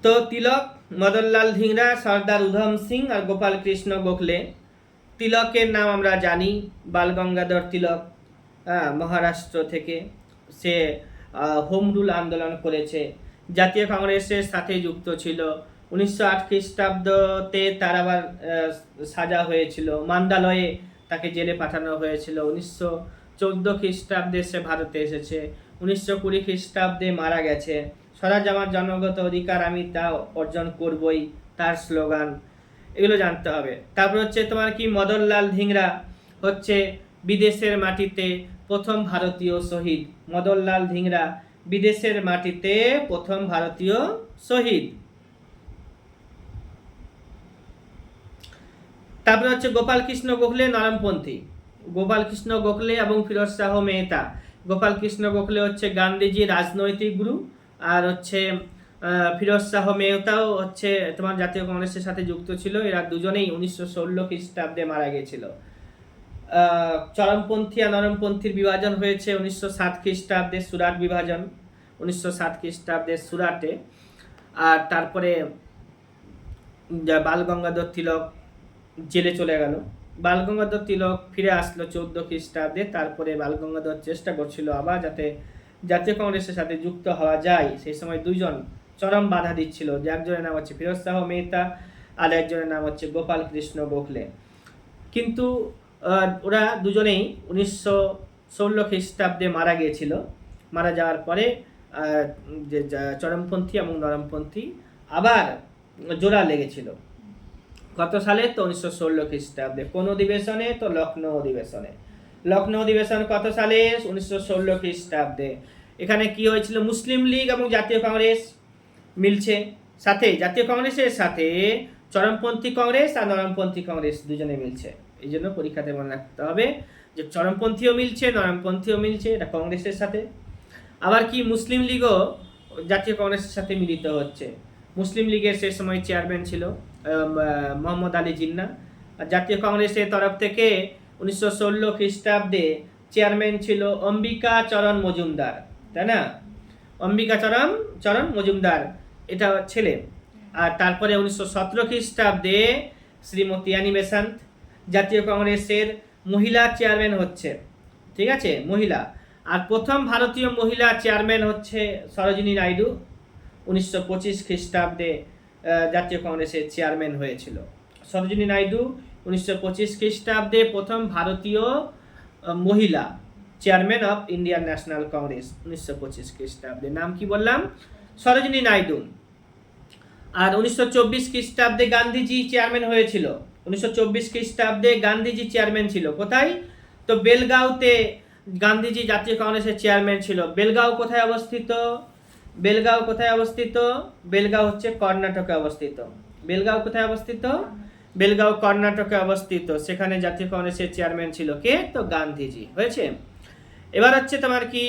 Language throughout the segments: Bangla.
তো তিলক, মদনলাল ধিংরা, সর্দার উধম সিং আর গোপাল কৃষ্ণ গোখলে। তিলকের নাম আমরা জানি, বালগঙ্গাধর তিলক, মহারাষ্ট্র থেকে। সে হোম রুল আন্দোলন করেছে, জাতীয় কংগ্রেসের সাথে যুক্ত ছিল। 1908 খ্রিস্টাব্দতে তার আবার সাজা হয়েছিল, মান্দালয়ে তাকে জেলে পাঠানো হয়েছিল। 1914 খ্রিস্টাব্দে সে ভারতে এসেছে। 1920 খ্রিস্টাব্দে মারা গেছে। স্বরাজ আমার জন্মগত অধিকার, আমি তা অর্জন করবই, তার স্লোগান। এগুলো জানতে হবে। তারপর হচ্ছে তোমার কি, মদনলাল ধিংরা হচ্ছে বিদেশের মাটিতে প্রথম ভারতীয় শহীদ। মদনলাল ধিংরা বিদেশের মাটিতে প্রথম ভারতীয় শহীদ। তারপরে হচ্ছে গোপাল কৃষ্ণ গোখলে, নরমপন্থী। গোপাল কৃষ্ণ গোখলে এবং ফিরোজ শাহ মেহতা। গোপাল কৃষ্ণ গোখলে হচ্ছে গান্ধীজি রাজনৈতিক গুরু, আর হচ্ছে ফিরোজ শাহ মেহতাও হচ্ছে তোমার জাতীয় কংগ্রেসের সাথে যুক্ত ছিল। এরা দুজনেই 1916 খ্রিস্টাব্দে মারা গিয়েছিল। চরমপন্থী আর নরমপন্থীর বিভাজন হয়েছে 1907 খ্রিস্টাব্দে, সুরাট বিভাজন 1907 খ্রিস্টাব্দে সুরাটে। আর তারপরে বালগঙ্গাধর তিলক জেলে চলে গেল। বালগঙ্গাধর তিলক ফিরে আসলো 14 খ্রিস্টাব্দে। তারপরে বালগঙ্গাধর চেষ্টা করছিল আবার যাতে জাতীয় কংগ্রেসের সাথে যুক্ত হওয়া যায়। সেই সময় দুইজন চরম বাধা দিচ্ছিল, যে একজনের নাম হচ্ছে ফিরোজ শাহ মেহতা আর একজনের নাম হচ্ছে গোপাল কৃষ্ণ গোখলে। কিন্তু ওরা দুজনেই 1916 খ্রিস্টাব্দে মারা গিয়েছিল। মারা যাওয়ার পরে যে চরমপন্থী এবং নরমপন্থী আবার জোড়া লেগেছিল। কত সালে? তো 1916 খ্রিস্টাব্দে। কোন অধিবেশনে? তো লখনৌ অধিবেশনে। লখনৌ অধিবেশন কত সালে? 1916 খ্রিস্টাব্দে। এখানে কি হয়েছিল? মুসলিম লীগ এবং জাতীয় কংগ্রেস মিলছে, সাথে জাতীয় কংগ্রেসের সাথে চরমপন্থী কংগ্রেস আর নরমপন্থী কংগ্রেস দুজনে মিলছে। এই জন্য পরীক্ষাতে মনে রাখতে হবে যে চরমপন্থীও মিলছে, নরমপন্থীও মিলছে, এটা কংগ্রেসের সাথে। আবার কি, মুসলিম লীগও জাতীয় কংগ্রেসের সাথে মিলিত হচ্ছে। মুসলিম লীগের সে সময় চেয়ারম্যান ছিল মোহাম্মদ আলী জিন্নাহ। আর জাতীয় কংগ্রেসের তরফ থেকে 1916 খ্রিস্টাব্দে চেয়ারম্যান ছিল অম্বিকা চরণ মজুমদার, তাই না? অম্বিকা চরণ মজুমদার, এটা ছেলে। আর তারপরে 1917 খ্রিস্টাব্দে শ্রীমতী অ্যানি বেসান্ত জাতীয় কংগ্রেসের মহিলা চেয়ারম্যান হচ্ছে, ঠিক আছে, মহিলা। আর প্রথম ভারতীয় মহিলা চেয়ারম্যান হচ্ছে সরোজিনী নাইডু। 1925 খ্রিস্টাব্দে জাতীয় কংগ্রেসের চেয়ারম্যান হয়েছিল সরোজিনী নাইডু। 1925 খ্রিস্টাব্দে প্রথম ভারতীয় মহিলা chairman of Indian national Congress 1925 খ্রিস্টাব্দে। নাম কি বললাম? সরোজিনী নাইডু। আর 1924 খ্রিস্টাব্দে গান্ধীজি চেয়ারম্যান হয়েছিল। 1924 খ্রিস্টাব্দে গান্ধীজি চেয়ারম্যান ছিল। কোথায়? তো বেলগাঁওতে গান্ধীজি জাতীয় কংগ্রেসের চেয়ারম্যান ছিল। বেলগাঁও কোথায় অবস্থিত? বেলগাঁও কোথায় অবস্থিত? বেলগাঁও হচ্ছে কর্ণাটকে অবস্থিত। বেলগাঁও কোথায় অবস্থিত? বেলগাঁও কর্ণাটকে অবস্থিত। সেখানে জাতীয় কংগ্রেসের চেয়ারম্যান ছিল কে? তো গান্ধীজি। হয়েছে। এবার হচ্ছে তোমার কি,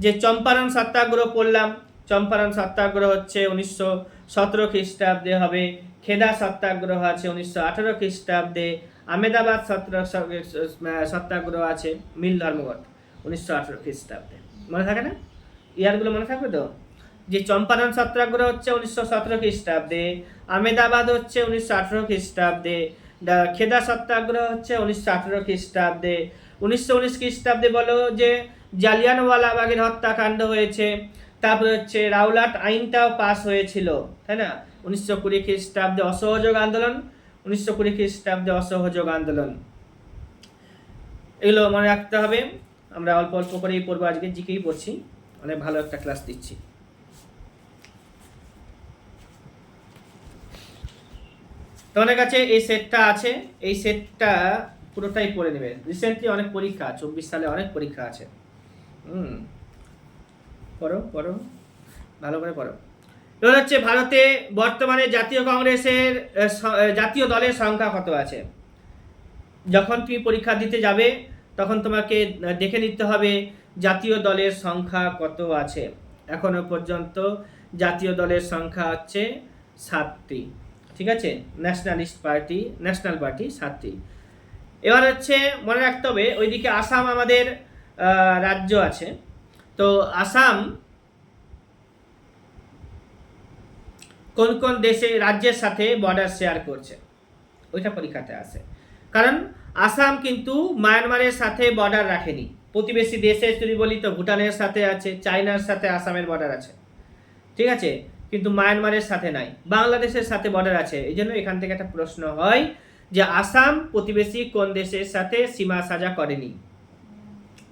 যে চম্পারণ সত্যাগ্রহ পড়লাম। চম্পারণ সত্যাগ্রহ হচ্ছে 1917 খ্রিস্টাব্দে হবে। খেদা সত্যাগ্রহ আছে 1918 খ্রিস্টাব্দে। আহমেদাবাদ সত্যাগ্রহ আছে মিল ধর্মঘট 1918 খ্রিস্টাব্দে। মনে থাকে না? ইয়ারগুলো মনে থাকবে তো? যে চম্পারণ সত্যাগ্রহ হচ্ছে 1917 খ্রিস্টাব্দে, আহমেদাবাদ হচ্ছে 1918 খ্রিস্টাব্দে, খেদা সত্যাগ্রহ হচ্ছে 1918 খ্রিস্টাব্দে। 1919 খ্রিস্টাব্দে বলো যে জালিয়ানওয়ালাবাগের হত্যাকাণ্ড হয়েছে। তারপরে হচ্ছে রাওলাট আইনটাও পাস হয়েছিল, তাই না? 1920 খ্রিস্টাব্দে অসহযোগ আন্দোলন। 1920 খ্রিস্টাব্দে অসহযোগ আন্দোলন। এগুলো মনে রাখতে হবে। আমরা অল্প অল্প করেই পড়বো, আজকে জিকেই পড়ছি, অনেক ভালো একটা ক্লাস দিচ্ছি। তোমাদের কাছে এই সেটটা আছে, এই সেটটা পুরোটাই পড়ে নেবে। রিসেন্টলি অনেক পরীক্ষা, 24 সালে অনেক পরীক্ষা আছে। পড়ো পড়ো, ভালো করে পড়ো। এবার হচ্ছে ভারতে বর্তমানে জাতীয় কংগ্রেসের জাতীয় দলের সংখ্যা কত আছে? যখন তুমি পরীক্ষা দিতে যাবে তখন তোমাকে দেখে নিতে হবে জাতীয় দলের সংখ্যা কত আছে। এখনো পর্যন্ত জাতীয় দলের সংখ্যা হচ্ছে 7টি, ঠিক আছে? ন্যাশনাল পার্টি 7টি। এবার হচ্ছে মনে রাখতে হবে ওইদিকে আসাম আমাদের রাজ্য আছে। তো আসাম কোন কোন দেশে রাজ্যের সাথে বর্ডার শেয়ার করছে, ওইটা পরীক্ষাতে আসে। কারণ আসাম কিন্তু মায়ানমারের সাথে বর্ডার রাখেনি। প্রতিবেশী দেশে যদি বলি তো ভুটানের সাথে আছে, চায়নার সাথে আসামের বর্ডার আছে, ঠিক আছে, কিন্তু মায়ানমারের সাথে নাই, বাংলাদেশের সাথে বর্ডার আছে। এই জন্য এখান থেকে একটা প্রশ্ন হয় যে আসাম প্রতিবেশী কোন দেশের সাথে সীমা সাজা করেনি,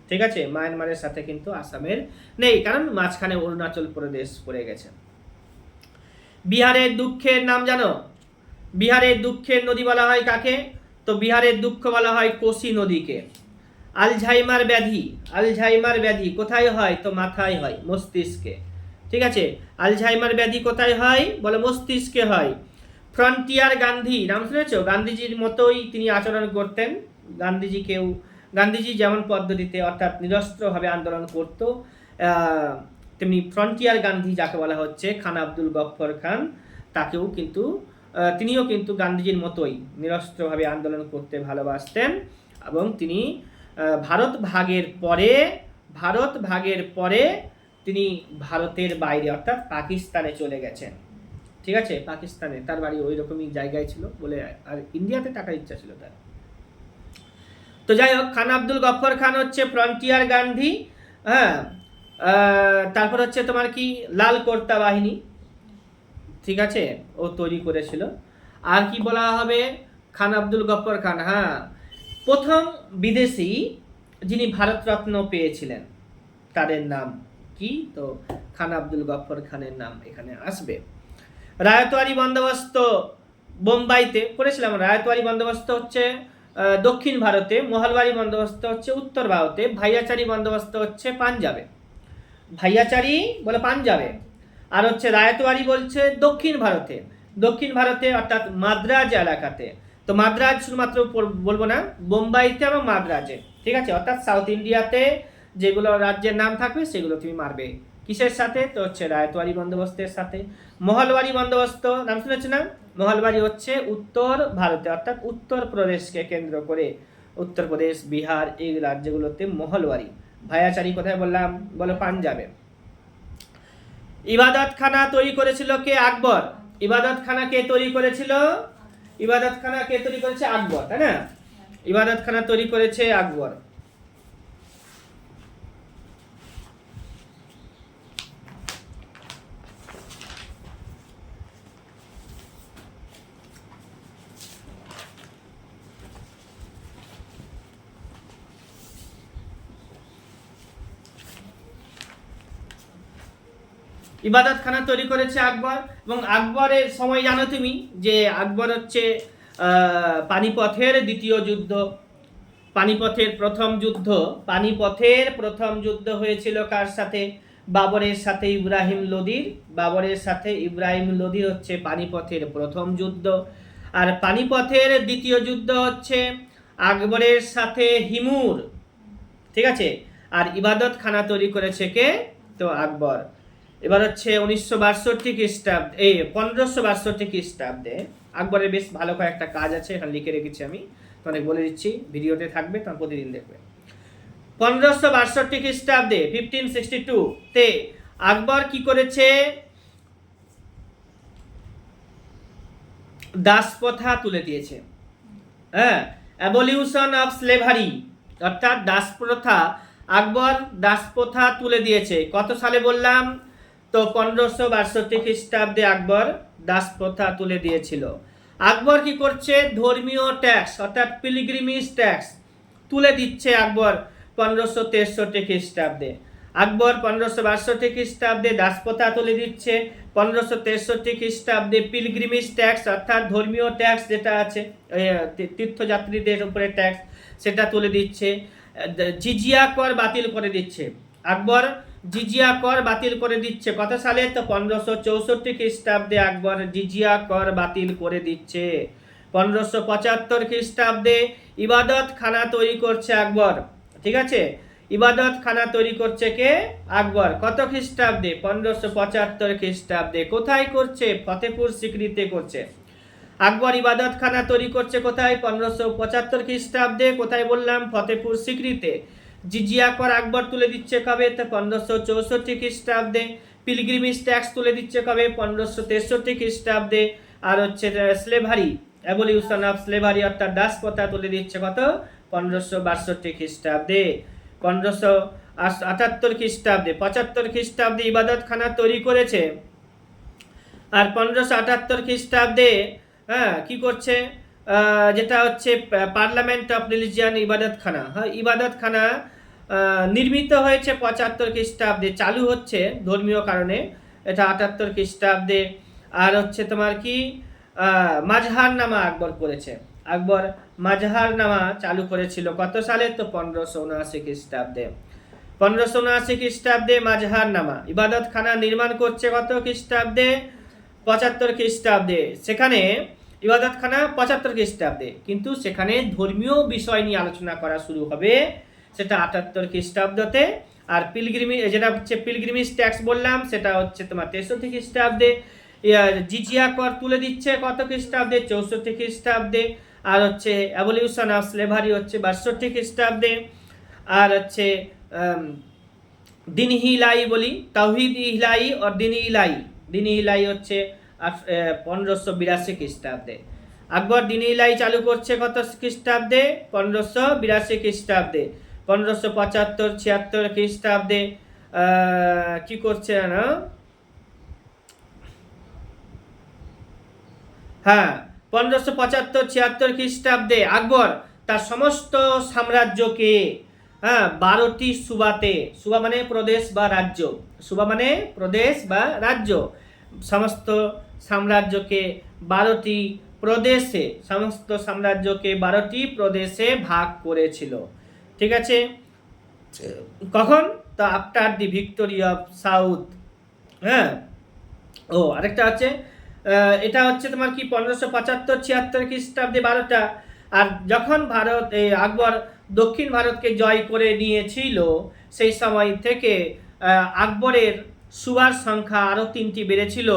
ঠিক আছে, মায়ানমারের সাথে কিন্তু আসামের নেই, কারণ মাঝখানে অরুণাচল প্রদেশ পড়ে গেছে। বিহারের দুঃখের নাম জানো? বিহারের দুঃখের নদী বলা হয় কাকে? তো বিহারের দুঃখ বলা হয় কোসি নদীকে। আলঝাইমার ব্যাধি, আলঝাইমার ব্যাধি কোথায় হয়? তো মাথায় হয়, মস্তিষ্কে, ঠিক আছে। আলঝাইমার ব্যাধি কোথায় হয়? বলে মস্তিষ্কে হয়। ফ্রন্টিয়ার গান্ধী নাম শুনেছ? গান্ধীজির মতোই তিনি আচরণ করতেন। গান্ধীজি যেমন পদ্ধতিতে অর্থাৎ নিরস্ত্রভাবে আন্দোলন করত, তেমনি ফ্রন্টিয়ার গান্ধী যাকে বলা হচ্ছে খান আব্দুল গফফর খান, তাকেও কিন্তু তিনিও কিন্তু গান্ধীজির মতোই নিরস্ত্রভাবে আন্দোলন করতে ভালোবাসতেন। এবং তিনি ভারত ভাগের পরে তিনি ভারতের বাইরে অর্থাৎ পাকিস্তানে চলে গেছেন, ঠিক আছে, পাকিস্তানে তার বাড়ি ওই রকমই জায়গায় ছিল বলে, আর ইন্ডিয়াতে টাকার ইচ্ছা ছিল তার। তো যাই হোক, খান আব্দুল গফফর খান হচ্ছে ফ্রন্টিয়ার গান্ধী। হ্যাঁ, তারপর হচ্ছে তোমার কি লাল কোর্তা বাহিনী, ঠিক আছে, ও তৈরি করেছিল। আর কি বলা হবে? খান আব্দুল গফফর খান, হ্যাঁ, প্রথম বিদেশি যিনি ভারতরত্ন পেয়েছিলেন, তাদের নাম কি? তো খান আব্দুল গফফর খানের নাম এখানে আসবে। রায়তওয়ারি বন্দোবস্ত বোম্বাইতে করেছিলাম। রায়তওয়ারি বন্দোবস্ত হচ্ছে দক্ষিণ ভারতে, মহলবাড়ি বন্দোবস্ত হচ্ছে উত্তর ভারতে, ভাইয়াচারি বন্দোবস্ত হচ্ছে পাঞ্জাবে। ভাইয়াচারি বলে পাঞ্জাবে, আর হচ্ছে রায়তওয়ারি বলছে দক্ষিণ ভারতে অর্থাৎ মাদ্রাজ এলাকাতে। তো মাদ্রাজ শুধুমাত্র বলবো না, বোম্বাইতে এবং মাদ্রাজে, ঠিক আছে, অর্থাৎ সাউথ ইন্ডিয়াতে যেগুলো রাজ্যের নাম থাকবে সেগুলো তুমি মারবে। কিসের সাথে? তো হচ্ছে রায়তওয়ারি বন্দোবস্তের সাথে। মহলবাড়ি বন্দোবস্ত নাম শুনেছে না? মহলবাড়ি হচ্ছে উত্তর ভারতে অর্থাৎ উত্তর প্রদেশকে কেন্দ্র করে, উত্তরপ্রদেশ, বিহার এই রাজ্যগুলোতে মহলবাড়ি। ভাইয়াচারি কোথায় বললাম? বলো পাঞ্জাবে। ইবাদতখানা তৈরি করেছিল কে? আকবর। ইবাদতখানা কে তৈরি করেছিল? ইবাদতখানা কে তৈরি করেছে? আকবর, তাই না? ইবাদতখানা তৈরি করেছে আকবর। ইবাদতখানা তৈরি করেছে আকবর। এবং আকবরের সময় জানো তুমি যে আকবর হচ্ছে পানিপথের দ্বিতীয় যুদ্ধ, পানিপথের প্রথম যুদ্ধ হয়েছিল কার সাথে? বাবরের সাথে ইব্রাহিম লোদির। বাবরের সাথে ইব্রাহিম লোদির হচ্ছে পানিপথের প্রথম যুদ্ধ। আর পানিপথের দ্বিতীয় যুদ্ধ হচ্ছে আকবরের সাথে হিমুর, ঠিক আছে। আর ইবাদতখানা তৈরি করেছে কে? তো আকবর। এবার হচ্ছে 1962 খ্রিস্টাব্দে, 1562 খ্রিস্টাব্দে আকবরের বেশ ভালো কয়েকটা কাজ আছে, এখানে লিখে রেখেছি আমি, তোমাদের বলে দিচ্ছি, ভিডিওতে থাকবে, তোমার প্রতিদিন দেখবে। 1562 খ্রিস্টাব্দে 1562 তে আকবর কি করেছে? দাসপ্রথা তুলে দিয়েছে। হ্যাঁ, অ্যাবলিউশন অফ স্লেভারি অর্থাৎ দাসপ্রথা, আকবর দাসপ্রথা তুলে দিয়েছে। কত সালে বললাম? তো 1562 খ্রিস্টাব্দে আকবর দাসপ্রথা তুলে দিয়েছিল। আকবর কি করছে? ধর্মীয় ট্যাক্স অর্থাৎ পিলগ্রিমেজ ট্যাক্স তুলে দিচ্ছে আকবর 1563 খ্রিস্টাব্দে। আকবর 1562 খ্রিস্টাব্দে দাসপ্রথা তুলে দিচ্ছে, 1563 খ্রিস্টাব্দে পিলগ্রিমেজ ট্যাক্স অর্থাৎ ধর্মীয় ট্যাক্স যেটা আছে তীর্থযাত্রীদের উপরে ট্যাক্স সেটা তুলে দিচ্ছে। জিজিয়া কর বাতিল করে দিচ্ছে আকবর, জিজিয়া কর বাতিল করে দিচ্ছে। কত সালে? তো 1564 খ্রিস্টাব্দে আকবর জিজিয়া কর বাতিল করে দিচ্ছে। 1575 খ্রিস্টাব্দে ইবাদতখানা তৈরি করছে আকবর, ঠিক আছে, ইবাদতখানা তৈরি করছে কে? আকবর। কত খ্রিস্টাব্দে? 1575 খ্রিস্টাব্দে। কোথায় করছে? ফতেপুর সিকরিতে করছে। আকবর ইবাদতখানা তৈরি করছে কোথায়? 1575 খ্রিস্টাব্দে। কোথায় বললাম? ফতেপুর সিকরিতে। জিজিয়া কর আকবর তুলে দিচ্ছে কবে? তো 1564 খ্রিস্টাব্দে। পিলগ্রিমেজ ট্যাক্স তুলে দিচ্ছে কবে? 1563 খ্রিস্টাব্দে। আর হচ্ছে স্লেভারি, অ্যাবলিউশন অফ স্লেভারি অর্থাৎ দাস প্রথা তুলে দিচ্ছে কত? 1562 খ্রিস্টাব্দে। 1578 খ্রিস্টাব্দে, 75 খ্রিস্টাব্দে ইবাদতখানা তৈরি করেছে। আর 1578 খ্রিস্টাব্দে হ্যাঁ কি করছে? যেটা হচ্ছে পার্লামেন্ট অফ রিলিজিয়ান ইবাদতখানা, হ্যাঁ ইবাদতখানা নির্মিত হয়েছে 75 খ্রিস্টাব্দে, চালু হচ্ছে ধর্মীয় কারণে, এটা 78 খ্রিস্টাব্দে। আর হচ্ছে তোমার কি মাজহারনামা আকবর করেছে। আকবর মাজহারনামা চালু করেছিল কত সালে? তো 1579 খ্রিস্টাব্দে। 1579 খ্রিস্টাব্দে মাজহারনামা। ইবাদতখানা নির্মাণ করছে কত খ্রিস্টাব্দে? 75 খ্রিস্টাব্দে। সেখানে ইবাদতখানা 75 খ্রিস্টাব্দে, কিন্তু সেখানে ধর্মীয় বিষয় নিয়ে আলোচনা করা শুরু হবে সেটা 78 খ্রিস্টাব্দতে। আর পিলগ্রিমেজ, যেটা হচ্ছে পিলগ্রিমেজ ট্যাক্স বললাম, সেটা হচ্ছে তোমার 63 খ্রিস্টাব্দে। জিজিয়া কর তুলে দিচ্ছে কত খ্রিস্টাব্দে? 64 খ্রিস্টাব্দে। আর হচ্ছে অ্যাবলিউশন অফ স্লেভারি হচ্ছে 62 খ্রিস্টাব্দে। আর হচ্ছে দিন ইলাহি বলি, তাওহিদ ইলাহি আর দিন ইলাহি, দিন ইলাহি হচ্ছে 1582 খ্রিস্টাব্দে। আকবর দিন ইলাহি চালু করছে কত খ্রিস্টাব্দে? 1582 খ্রিস্টাব্দে। 1575 76 খ্রিস্টাব্দে কি করছে না? হ্যাঁ 1575 76 খ্রিস্টাব্দে আকবর তার সমস্ত সাম্রাজ্যকে 12টি সুবাতে, সুবা মানে প্রদেশ বা রাজ্য, সুবা মানে প্রদেশ বা রাজ্য, সমস্ত সাম্রাজ্যকে 12টি প্রদেশে, সমস্ত সাম্রাজ্যকে 12টি প্রদেশে ভাগ করেছিল। ঠিক আছে, কখন? তো after the victory of south. হ্যাঁ, ও আরেকটা আছে, এটা হচ্ছে তোমার কি 1575 76 খ্রিস্টাব্দে 12টা। আর যখন ভারত আকবর দক্ষিণ ভারতকে জয় করে নিয়েছিল, সেই সময় থেকে আকবরের সুবার সংখ্যা আরও 3টি বেড়েছিল,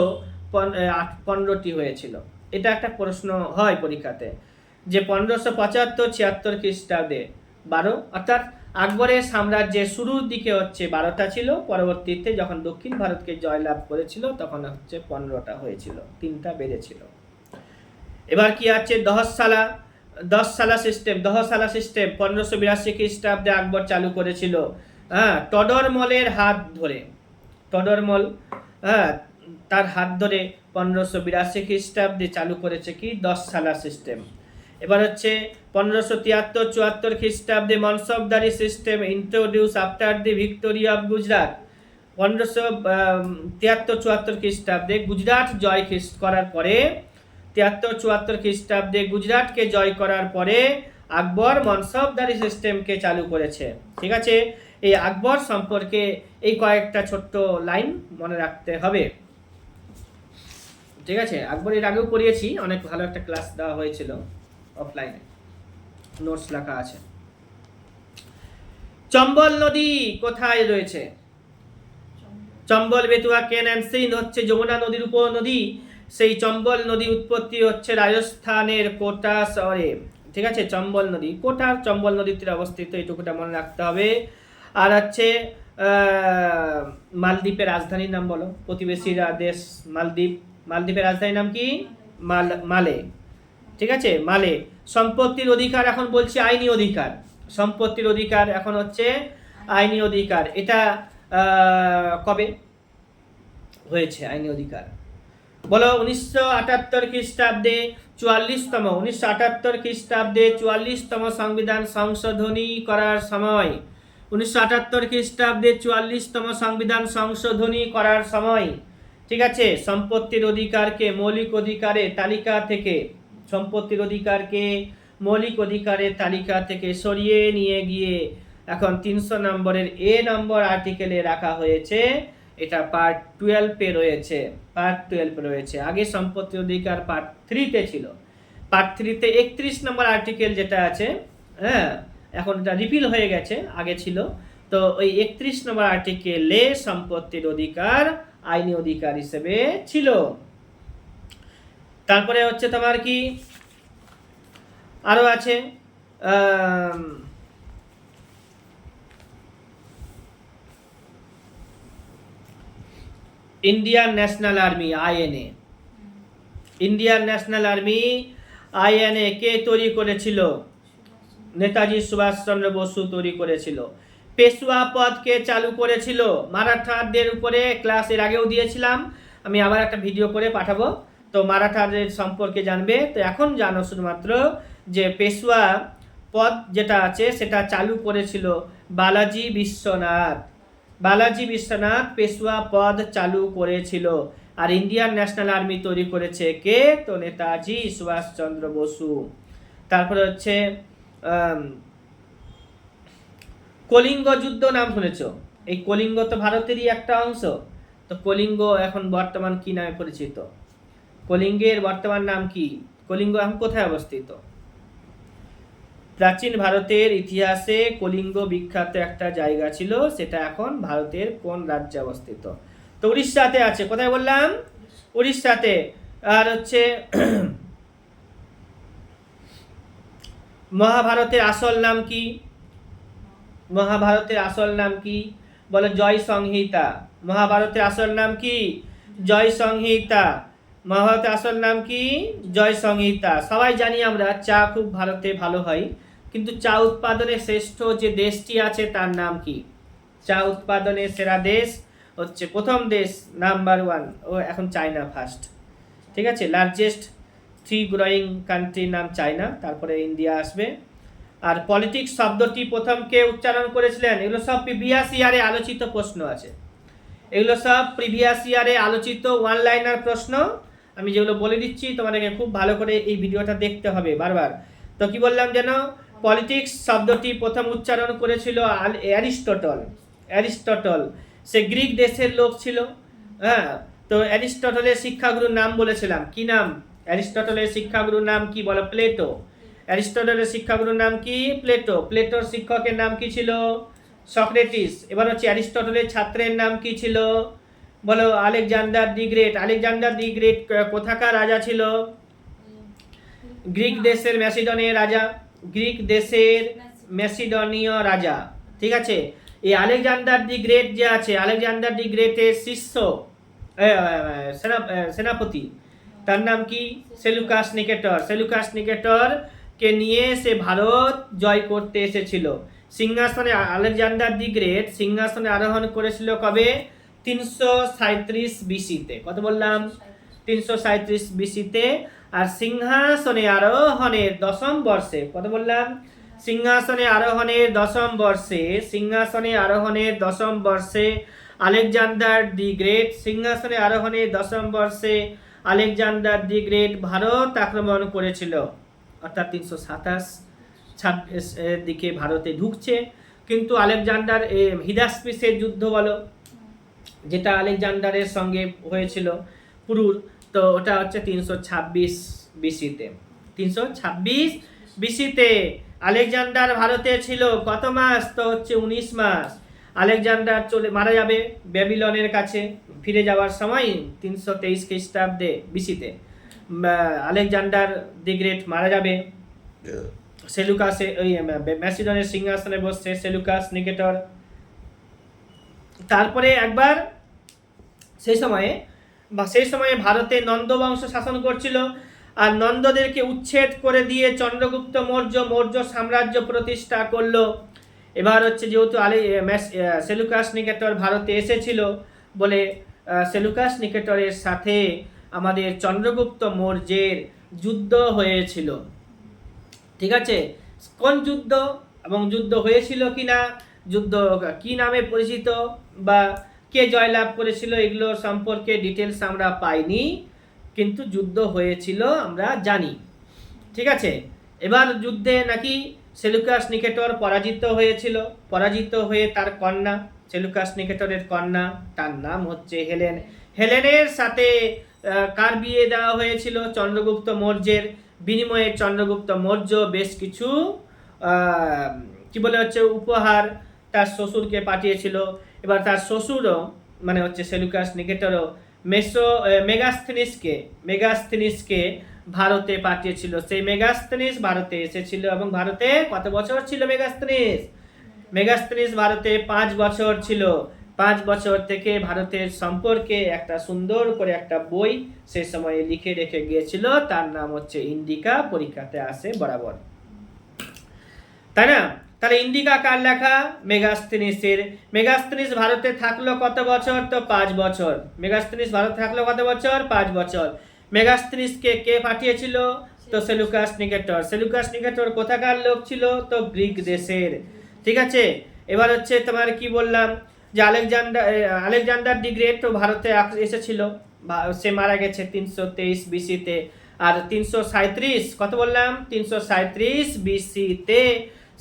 15টি হয়েছিল। এটা একটা প্রশ্ন হয় পরীক্ষাতে, যে 1575 76 খ্রিস্টাব্দে 12, অর্থাৎ আকবরের সাম্রাজ্যের শুরুর দিকে হচ্ছে 12টা ছিল, পরবর্তীতে যখন দক্ষিণ ভারতকে জয়লাভ করেছিল তখন হচ্ছে 15টা হয়েছিল, 3টা বেড়েছিল। এবার কি আছে? 10 সালা সিস্টেম। 10 সালা সিস্টেম 1582 খ্রিস্টাব্দে আকবর চালু করেছিল, টডরমলের হাত ধরে। টডরমল তার হাত ধরে 1582 খ্রিস্টাব্দে চালু করেছে কি? 10 সালা সিস্টেম। এবার হচ্ছে 1573 74 খ্রিস্টাব্দে mansabdari system introduce after the victory of Gujarat. 1573 74 খ্রিস্টাব্দে গুজরাট জয় করার পরে, 73 74 খ্রিস্টাব্দে গুজরাটকে জয় করার পরে আকবর মনসবদারি সিস্টেমকে চালু করেছে। ঠিক আছে, এই আকবর সম্পর্কে এই কয়েকটা ছোট্ট লাইন মনে রাখতে হবে। ঠিক আছে, আকবর এর আগেও পড়িয়েছি, অনেক ভালো একটা ক্লাস দেওয়া হয়েছিল অফলাইনে, নোটস লেখা আছে। চম্বল নদী কোথায় রয়েছে? চম্বল, বেতুয়া, কেন অ্যান্ড সিন্ধ হচ্ছে যমুনা নদীর উপনদী। সেই চম্বল নদী উৎপত্তি হচ্ছে রাজস্থানের কোটা শহরে। ঠিক আছে, চম্বল নদী কোটার চম্বল নদীর তীরে অবস্থিত, এইটুকুটা মনে রাখতে হবে। আর হচ্ছে মালদ্বীপের রাজধানীর নাম বলো, প্রতিবেশী দেশ মালদ্বীপ। মালদ্বীপের রাজধানীর নাম কি? মালে। ঠিক আছে, মালে। সম্পত্তির অধিকার এখন বলছি আইনি অধিকার। সম্পত্তির অধিকার এখন হচ্ছে আইনি অধিকার। এটা কবে হয়েছে আইনি অধিকার? বলো 1978 খ্রিস্টাব্দে 44তম 1978 খ্রিস্টাব্দে 44তম সংবিধান সংশোধনী করার সময়। 1978 খ্রিস্টাব্দে 44তম সংবিধান সংশোধনী করার সময়। ঠিক আছে, সম্পত্তির অধিকারকে মৌলিক অধিকারের তালিকা থেকে, সম্পত্তির অধিকারকে মৌলিক অধিকারের তালিকা থেকে সরিয়ে নিয়ে গিয়ে এখন 300 নম্বরের এ নম্বর আর্টিকেলে রাখা হয়েছে। এটা পার্ট 12-এ রয়েছে, পার্ট 12 রয়েছে। আগে সম্পত্তির অধিকার পার্ট 3-তে ছিল। পার্ট 3-তে 31 নম্বর আর্টিকেল যেটা আছে, এখন এটা রিপিল হয়ে গেছে, আগে ছিল। তো ওই 31 নম্বর আর্টিকেলে সম্পত্তির অধিকার আইনি অধিকার হিসেবে ছিল। তারপরে হচ্ছে তোমার কি আরো আছে, Indian national army INA, Indian national army INA কে তৈরি করেছিল? নেতাজি সুভাষচন্দ্র বসু তৈরি করেছিল। পেশওয়া পদকে চালু করেছিল মারাঠাদের উপরে, ক্লাস এর আগেও দিয়েছিলাম, আমি আবার একটা ভিডিও করে পাঠাবো, তো মারাঠাদের সম্পর্কে জানবে। তো এখন জানো শুধুমাত্র যে পেশওয়া পদ যেটা আছে সেটা চালু করেছিল বালাজি বিশ্বনাথ। বালাজি বিশ্বনাথ পেশওয়া পদ চালু করেছিল। আর ইন্ডিয়ান ন্যাশনাল আর্মি তৈরি করেছে কে? তো নেতাজি সুভাষচন্দ্র বসু। তারপরে হচ্ছে কলিঙ্গ যুদ্ধ নাম শুনেছ? এই কলিঙ্গ তো ভারতেরই একটা অংশ। তো কলিঙ্গ এখন বর্তমান কি নামে পরিচিত? কলিঙ্গের বর্তমান নাম কি? কলিঙ্গ এখন কোথায় অবস্থিত? প্রাচীন ভারতের ইতিহাসে কলিঙ্গ বিখ্যাত একটা জায়গা ছিল, সেটা এখন ভারতের কোন রাজ্যে অবস্থিত? তো উড়িষ্যাতে আছে। কোথায় বললাম? উড়িষ্যাতে। আর হচ্ছে মহাভারতের আসল নাম কি? মহাভারতের আসল নাম কি? বলে জয় সংহিতা। মহাভারতের আসল নাম কি? জয় সংহিতা। মহাভারতের আসল নাম কি? জয় সংহিতা। সবাই জানি আমরা চা খুব ভারতে ভালো হয়, কিন্তু চা উৎপাদনে শ্রেষ্ঠ যে দেশটি আছে তার নাম কি? চা উৎপাদনের সেরা দেশ হচ্ছে, প্রথম দেশ নাম্বার 1 ও এখন চায়না ফার্স্ট। ঠিক আছে, লার্জেস্ট 3 গ্রোয়িং কান্ট্রির নাম চায়না, তারপরে ইন্ডিয়া আসবে। আর পলিটিক্স শব্দটি প্রথম কে উচ্চারণ করেছিলেন? এগুলো সব প্রিভিয়াস ইয়ারে আলোচিত প্রশ্ন আছে, এগুলো সব প্রিভিয়াস ইয়ারে আলোচিত ওয়ান লাইনার প্রশ্ন। আমি যেগুলো বলে দিচ্ছি তোমাদেরকে খুব ভালো করে এই ভিডিওটা দেখতে হবে বারবার। তো কি বললাম যেন? পলিটিক্স শব্দটি প্রথম উচ্চারণ করেছিল অ্যারিস্টটল। অ্যারিস্টটল সে গ্রিক দেশের লোক ছিল। হ্যাঁ, তো অ্যারিস্টটলের শিক্ষাগুরুর নাম বলেছিলাম, কি নাম? অ্যারিস্টটলের শিক্ষাগুরুর নাম কি বলো? প্লেটো। অ্যারিস্টটলের শিক্ষাগুরুর নাম কি? প্লেটো। প্লেটোর শিক্ষকের নাম কি ছিল? সক্রেটিস। এবার হচ্ছে অ্যারিস্টটলের ছাত্রের নাম কি ছিল বলো? Alexander the great. Alexander the great কোথাকার রাজা ছিল? গ্রিক দেশের ম্যাসিডনীয় রাজা। গ্রিক দেশের ম্যাসিডনীয় রাজা। ঠিক আছে, এই আলেকজান্ডার দি গ্রেট যে আছে, আলেকজান্ডার দি গ্রেটের শিষ্য সেনাপতি, তার নাম কি? সেলুকাস নিকেটর। সেলুকাস নিকেটর কে নিয়ে সে ভারত জয় করতে এসেছিল। সিংহাসনে আলেকজান্ডার দি গ্রেট সিংহাসনে আরোহণ করেছিল কবে? 337 বিসিতে। কত বললাম? 337 বিসিতে। আর সিংহাসনে আরোহণের 10ম বর্ষে, কত বললাম? সিংহাসনে আরোহণের 10ম বর্ষে, সিংহাসনে আরোহণের 10ম বর্ষে আলেকজান্ডার দি গ্রেট, সিংহাসনে আরোহণের 10ম বর্ষে আলেকজান্ডার দি গ্রেট ভারত আক্রমণ করেছিল। অর্থাৎ 327 এর দিকে ভারতে ঢুকছে। কিন্তু আলেকজান্ডার হিদাসপিসের যুদ্ধ বলো, যেটা আলেকজান্ডারের সঙ্গে হয়েছিল পুরুর, তো ওটা হচ্ছে 326 বিসিতে। 326 বিসিতে আলেকজান্ডার ভারতে ছিল কত মাস? তো হচ্ছে 19 মাস। আলেকজান্ডার মারা যাবে ব্যাবিলনের কাছে, ফিরে যাওয়ার সময় 323 খ্রিস্টাব্দে বিসিতে আলেকজান্ডার দি গ্রেট মারা যাবে। সেলুকাসে ওই ম্যাসিডনের সিংহাসনে বসছে সেলুকাস নিকেটর। তারপরে একবার সেই সময়ে ভারতে নন্দ বংশ শাসন করছিল, আর নন্দদেরকে উচ্ছেদ করে দিয়ে চন্দ্রগুপ্ত মৌর্য সাম্রাজ্য প্রতিষ্ঠা করলো। এবার হচ্ছে যেহেতু সেলুকাস নিকেটর ভারতে এসেছিল বলে সেলুকাস নিকেটরের সাথে আমাদের চন্দ্রগুপ্ত মৌর্যের যুদ্ধ হয়েছিল। ঠিক আছে, কোন যুদ্ধ এবং যুদ্ধ হয়েছিল কিনা, যুদ্ধ কি নামে পরিচিত বা কে জয়লাভ করেছিল, এগুলো সম্পর্কে ডিটেলস আমরা পাইনি, কিন্তু যুদ্ধ হয়েছিল আমরা জানি। ঠিক আছে, এবার যুদ্ধে নাকি সেলুকাস নিকেটর পরাজিত হয়েছিল। পরাজিত হয়ে তার কন্যা, সেলুকাস নিকেটরের কন্যা, তার নাম হচ্ছে হেলেন। হেলেনের সাথে কার বিয়ে দেওয়া হয়েছিল? চন্দ্রগুপ্ত মৌর্যের। বিনিময়ে চন্দ্রগুপ্ত মৌর্য বেশ কিছু কি বলে হচ্ছে উপহার তার শ্বশুরকে পাঠিয়েছিল। এবার তার শ্বশুরও মানে হচ্ছে সেলুকাস নিকেটরও মেগাস্থিনিসকে ভারতে পাঠিয়েছিল। সেই মেগাস্থিনিস ভারতে এসেছিল এবং ভারতে কত বছর ছিল মেগাস্থিনিস? মেগাস্থিনিস ভারতে 5 বছর ছিল। 5 বছর থেকে ভারতের সম্পর্কে একটা সুন্দর করে একটা বই সেই সময়ে লিখে রেখে গিয়েছিল, তার নাম হচ্ছে ইন্ডিকা, পরীক্ষাতে আসে বরাবর, তাই না? তাহলে ইন্ডিকা কার লেখা? মেগাস্থিনিসের। মেগাস্থিনিস ভারতে থাকলো কত বছর? তো 5 বছর। মেগাস্থিনিস ভারতে থাকলো কত বছর? 5 বছর। মেগাস্থিনিসকে কে পাঠিয়েছিল? তো সেলুকাস নিকেটর। সেলুকাস নিকেটর কোথাকার লোক ছিল? তো গ্রিক দেশের। ঠিক আছে, এবার হচ্ছে তোমার কি বললাম যে আলেকজান্ডার দি গ্রেট তো ভারতে এসেছিল, সে মারা গেছে 323 বিসিতে। আর 337 কত বললাম? 337 বিসিতে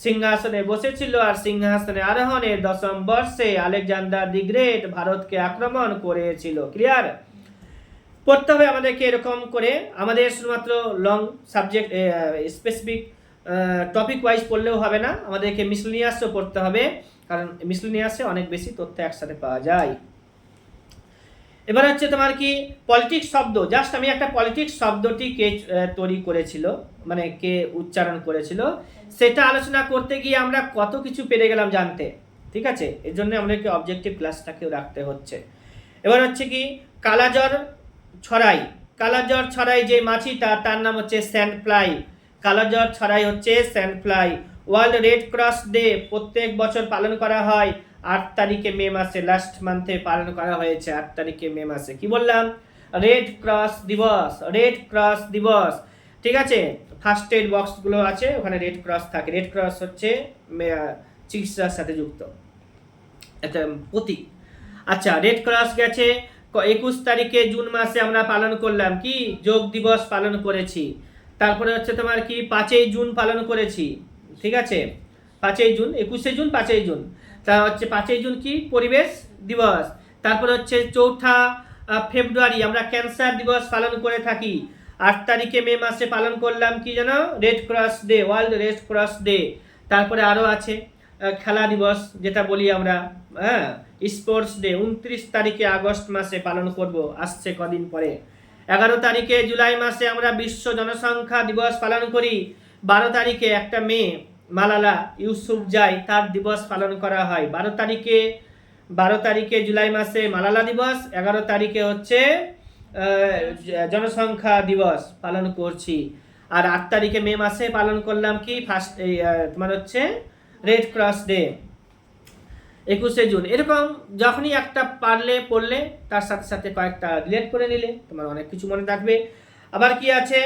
সিংহাসনে বসেছিল, আর সিংহাসনে আরোহণের 10ম বর্ষে আলেকজান্ডার দি গ্রেট ভারতকে আক্রমণ করেছিল। ক্লিয়ার? পড়তে হবে আমাদেরকে এরকম করে, আমাদের শুধুমাত্র long subject specific topic wise পড়লেও হবে না, আমাদেরকে মিসলেনিয়াসও পড়তে হবে, কারণ মিসলেনিয়াসে অনেক বেশি তথ্য একসাথে পাওয়া যায়। এবার হচ্ছে তোমার কি পলিটিক্স শব্দ, জাস্ট আমি একটা পলিটিক্স শব্দটি কে তৈরি করেছিল, মানে কে উচ্চারণ করেছিল, সেটা আলোচনা করতে গিয়ে আমরা কত কিছু পেরে গেলাম জানতে। ঠিক আছে, এর জন্য আমাদেরকে অবজেক্টিভ ক্লাসটাকেও রাখতে হচ্ছে। এবার হচ্ছে কি কালাজ্বর ছড়াই। কালাজ্বর ছড়াই যে মাছিটা, তার নাম হচ্ছে স্যান্ড ফ্লাই। কালাজ্বর ছড়াই হচ্ছে sand fly. World red cross day প্রত্যেক বছর পালন করা হয় 8 তারিখে মে মাসে, লাস্ট মান্থে পালন করা হয়েছে 8 তারিখে মে মাসে। কি বললাম? রেড ক্রস দিবস, রেড ক্রস দিবস। ঠিক আছে, ফার্স্ট এড বক্সগুলো আছে, ওখানে রেড ক্রস থাকে। রেড ক্রস হচ্ছে চিকিৎসার সাথে যুক্ত একটা প্রতীক। আচ্ছা, রেড ক্রস গেছে 21 তারিখে জুন মাসে আমরা পালন করলাম কি? যোগ দিবস পালন করেছি। তারপরে হচ্ছে তোমার কি 5ই জুন পালন করেছি। ঠিক আছে, 5ই জুন, 21শে জুন, 5ই জুন। তা হচ্ছে 5ই জুন কি? পরিবেশ দিবস। তারপরে হচ্ছে 4 ফেব্রুয়ারি আমরা ক্যান্সার দিবস পালন করে থাকি। 8 তারিখে মে মাসে পালন করলাম কি জানো? Red cross day, world red cross day. তারপরে আরও আছে খেলা দিবস, যেটা বলি আমরা, হ্যাঁ, স্পোর্টস ডে 29 তারিখে আগস্ট মাসে পালন করব, আসছে কদিন পরে। 11 তারিখে জুলাই মাসে আমরা বিশ্ব জনসংখ্যা দিবস পালন করি। 12 তারিখে একটা মেয়ে মালালা ইউসুফজাই, তার দিবস পালন করা হয়। 12 তারিখে জুলাই মাসে মালালা দিবস, 11 তারিখে হচ্ছে জনসংখ্যা দিবস পালন করছি। আর 8 তারিখে মে মাসে পালন করলাম কি? ফার্স্ট তোমার হচ্ছে রেড ক্রস ডে 21শে জুন। এরকম যখনই একটা পড়লে তার সাথে সাথে কয়েকটা রিলেট করে নিলে তোমার অনেক কিছু মনে থাকবে। আবার কি আছে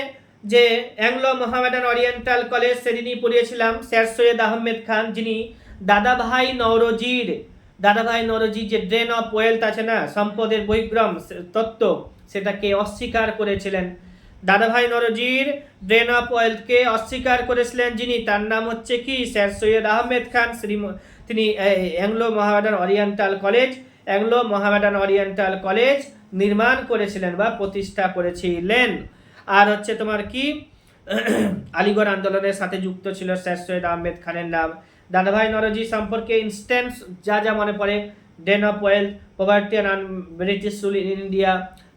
যে অ্যাংলো মোহামেডান ওরিয়েন্টাল কলেজ, সেদিনই পড়িয়েছিলাম স্যার সৈয়দ আহমেদ খান, যিনি দাদাভাই নওরোজির যে ড্রেন অফ ওয়েলথ আছে না, সম্পদের বৈগ্রাম তত্ত্ব, সেটাকে অস্বীকার করেছিলেন। দাদাভাই নওরোজির ড্রেন অফ ওয়েলথকে অস্বীকার করেছিলেন যিনি, তার নাম হচ্ছে কি? স্যার সৈয়দ আহমেদ খান। তিনি অ্যাংলো মোহামেডান ওরিয়েন্টাল কলেজ নির্মাণ করেছিলেন বা প্রতিষ্ঠা করেছিলেন। আর হচ্ছে তোমার কি আলিগড় আন্দোলনের সাথে যুক্ত ছিল স্যার সৈয়দ আহমেদ খানের নাম। দাদাভাই নওরোজি সম্পর্কে ইনস্ট্যান্স যা মনে পড়ে, drain of wealth, poverty and British rule in India.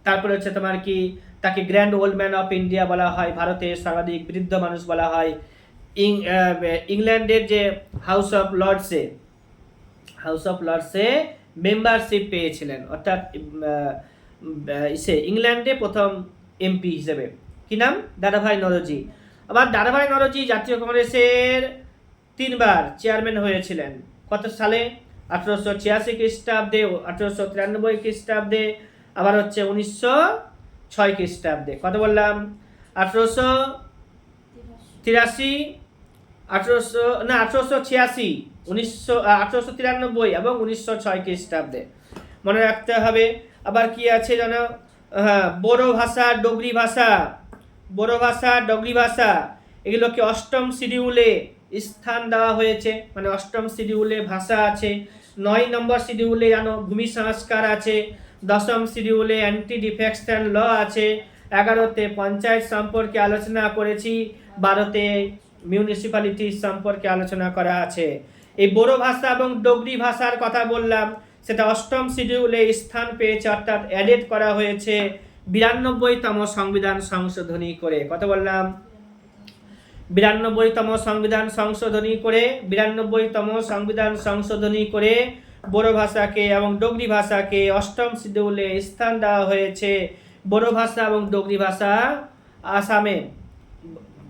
তারপরে হচ্ছে তোমার কি তাকে grand old man of India বলা হয়, ভারতের সর্বাধিক বৃদ্ধ মানুষ বলা হয়। ইংল্যান্ডের যে হাউস অফ লর্ডসে মেম্বারশিপ পেয়েছিলেন, অর্থাৎ ইংল্যান্ডে প্রথম এমপি হিসেবে। কি নাম? দাদাভাই নওরোজি। আবার দাদাভাই নওরোজি জাতীয় কংগ্রেসের 3বার চেয়ারম্যান হয়েছিলেন। কত সালে? 1886 খ্রিস্টাব্দে, 1893 খ্রিস্টাব্দে, আবার হচ্ছে 1906 খ্রিস্টাব্দে। কত বললাম? 1883, 1886, 1893 এবং 1906 খ্রিস্টাব্দে মনে রাখতে হবে। আবার কি আছে জানো? বড়ো ভাষা, ডোগরি ভাষা, এগুলোকে 8ম শিডিউলে স্থান দেওয়া হয়েছে, মানে 8ম শিডিউলে ভাষা আছে। 9 নম্বর শিডিউলে জানো ভূমি সংস্কার আছে। 10ম শিডিউলে অ্যান্টি ডিফেকশন ল আছে। 11তে পঞ্চায়েত সম্পর্কে আলোচনা করেছি। 12তে মিউনিসিপ্যালিটি সম্পর্কে আলোচনা করা আছে। এই বড়ো ভাষা এবং ডোগরি ভাষার কথা বললাম, সেটা 8ম শিডিউলে স্থান পেয়েছে, অর্থাৎ অ্যাডেড করা হয়েছে 92তম সংবিধান সংশোধনী করে। কত বললাম? 92তম সংবিধান সংশোধনী করে বড়ো ভাষাকে এবং ডোগরি ভাষাকে অষ্টম শিডিউলে স্থান দেওয়া হয়েছে। বড়ো ভাষা এবং ডোগরি ভাষা আসামে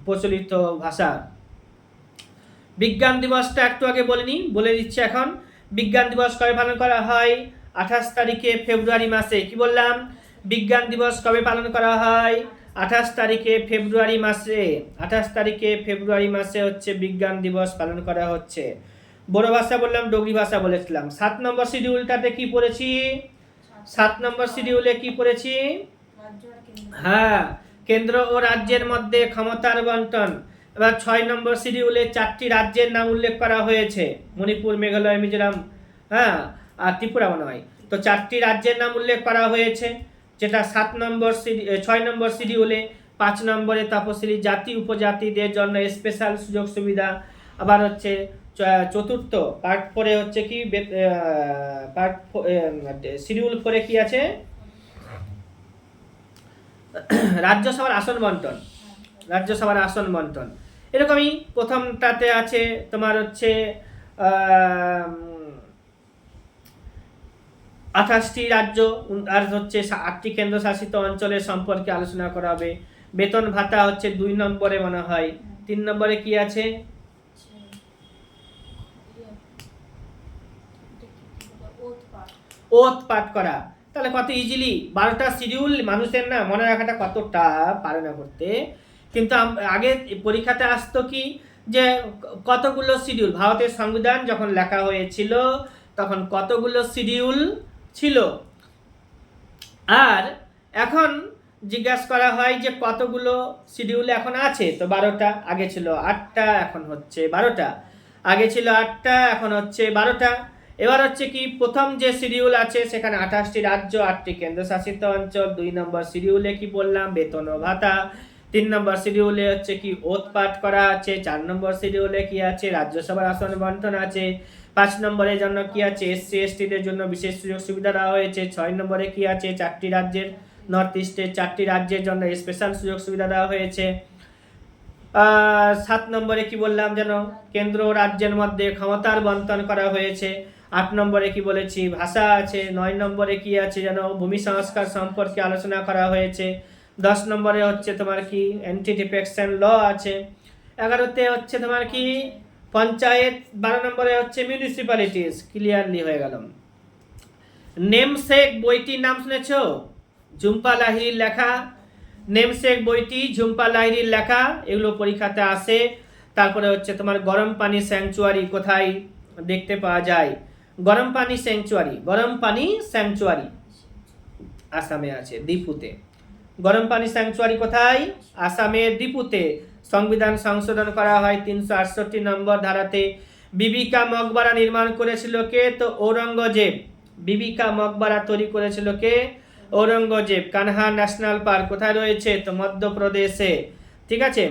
প্রচলিত ভাষা। বিজ্ঞান দিবসটা একটু আগে বলে দিচ্ছি এখন। বিজ্ঞান দিবস কবে পালন করা হয়? 28 তারিখে ফেব্রুয়ারি মাসে। কি বললাম? বিজ্ঞান দিবস কবে পালন করা হয়? 28 তারিখে ফেব্রুয়ারি মাসে। 28 তারিখে ফেব্রুয়ারি মাসে হচ্ছে বিজ্ঞান দিবস পালন করা হচ্ছে। বড় ভাষা বললাম, ডোগরি ভাষা বলেছিলাম। 7 নম্বর শিডিউলটাতে কি পড়েছি? 7 নম্বর শিডিউলে কি পড়েছি? হ্যাঁ, কেন্দ্র ও রাজ্যের মধ্যে ক্ষমতার বন্টন। এবার 6 নম্বর শিডিউলে 4টি রাজ্যের নাম উল্লেখ করা হয়েছে, মণিপুর, মেঘালয়, মিজোরাম, হ্যাঁ, আর ত্রিপুরা মনে হয়। তো 4টি রাজ্যের নাম উল্লেখ করা হয়েছে, যেটা 6 নম্বর শিডিউলে। 5 নম্বরে তপশিলি জাতি উপজাতিদের জন্য স্পেশাল সুযোগ সুবিধা। আবার হচ্ছে চতুর্থ পার্ট 4 হচ্ছে কি শিডিউল 4 কি আছে? রাজ্যসভার আসন বন্টন। রাজ্যসভার আসন বন্টন এরকমই। প্রথমটাতে আছে তোমার হচ্ছে 28টি রাজ্য আর হচ্ছে 8টি কেন্দ্রশাসিত অঞ্চলের সম্পর্কে আলোচনা করা হবে। বেতন ভাতা হচ্ছে 2 নম্বরে মনে হয়। 3 নম্বরে কি আছে? ওথ পাঠ করা। তাহলে কত ইজিলি 12টা শিডিউল মানুষের না মনে রাখাটা কতটা পারে না করতে। কিন্তু আগে পরীক্ষাতে আসতো কি যে কতগুলো শিডিউল, ভারতের সংবিধান যখন লেখা হয়েছিল তখন কতগুলো শিডিউল ছিল, আর এখন জিজ্ঞাসা করা হয় যে কতগুলো শিডিউল এখন আছে। তো 12টা, আগে ছিল 8টা, এখন হচ্ছে 12টা। আগে ছিল 8টা, এখন হচ্ছে 12টা। এবার হচ্ছে কি প্রথম যে শিডিউল আছে সেখানে 28টি রাজ্য, 8টি কেন্দ্রশাসিত অঞ্চল। 2 নম্বর শিডিউলে কি বললাম? বেতন ও ভাতা। 3 নম্বর শিডিউলে হচ্ছে কি ওথ পাঠ করা আছে। 4 নম্বর শিডিউলে কি আছে? রাজ্যসভার আসন বন্টন আছে। 5 নম্বরের জন্য কি আছে? এসসি এসটিদের জন্য বিশেষ সুযোগ সুবিধা দেওয়া হয়েছে। 6 নম্বরে কি আছে? 4টি রাজ্যের, নর্থ ইস্টের 4টি রাজ্যের জন্য স্পেশাল সুযোগ সুবিধা দেওয়া হয়েছে। 7 নম্বরে কি বললাম যেন? কেন্দ্র ও রাজ্যের মধ্যে ক্ষমতার বন্টন করা হয়েছে। 8 নম্বরে কি বলেছি? ভাষা আছে। 9 নম্বরে কি আছে যেন? ভূমি সংস্কার সম্পর্কে আলোচনা করা হয়েছে। 10 নম্বরে হচ্ছে তোমার কি? অ্যান্টি ডিফেকশন ল আছে। 11তে হচ্ছে তোমার কি? পঞ্চায়েত। 12 নম্বরে হচ্ছে মিউনিসিপ্যালিটিস। ক্লিয়ারলি হয়ে গেল। নেমসেক বইটির নাম শুনেছো? ঝুম্পা লাহিড়ির লেখা। নেমসেক বইটি ঝুম্পা লাহিড়ির লেখা, এগুলো পরীক্ষাতে আসে। তারপরে হচ্ছে তোমার গরম পানি স্যাংচুয়ারি কোথায় দেখতে পাওয়া যায়? গরম পানি স্যাংচুয়ারি আসামে আছে, দীপুতে। গরম পানি স্যাংচুয়ারি কোথায়? আসামের দীপুতে। সংবিধান সংশোধন করা হয় 368 নম্বর ধারাতে। বিবিকা মকবরা নির্মাণ করেছিল কে? তো ঔরঙ্গজেব। বিবিকা মকবরা তৈরি করেছিল কে? ঔরঙ্গজেব। কানহা ন্যাশনাল পার্ক কোথায় রয়েছে? তো মধ্যপ্রদেশে। ঠিক আছে।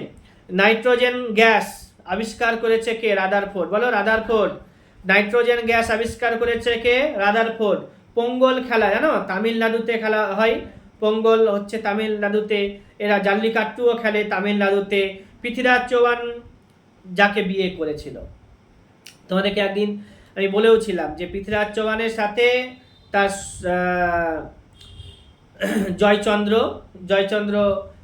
নাইট্রোজেন গ্যাস আবিষ্কার করেছে কে? রাদারফোর্ড। বলো রাদারফোর্ড। নাইট্রোজেন গ্যাস আবিষ্কার করেছে কে? রাদারফোর্ড। পোঙ্গল খেলা জানো? তামিলনাড়ুতে খেলা হয়। পোঙ্গল হচ্ছে তামিলনাড়ুতে। এরা জাল্লিকাট্টুও খেলে তামিলনাড়ুতে। পৃথ্বীরাজ চৌহান যাকে বিয়ে করেছিল, তোমাদেরকে একদিন আমি বলেও ছিলাম যে পৃথ্বীরাজ চৌহানের সাথে তার জয়চন্দ্র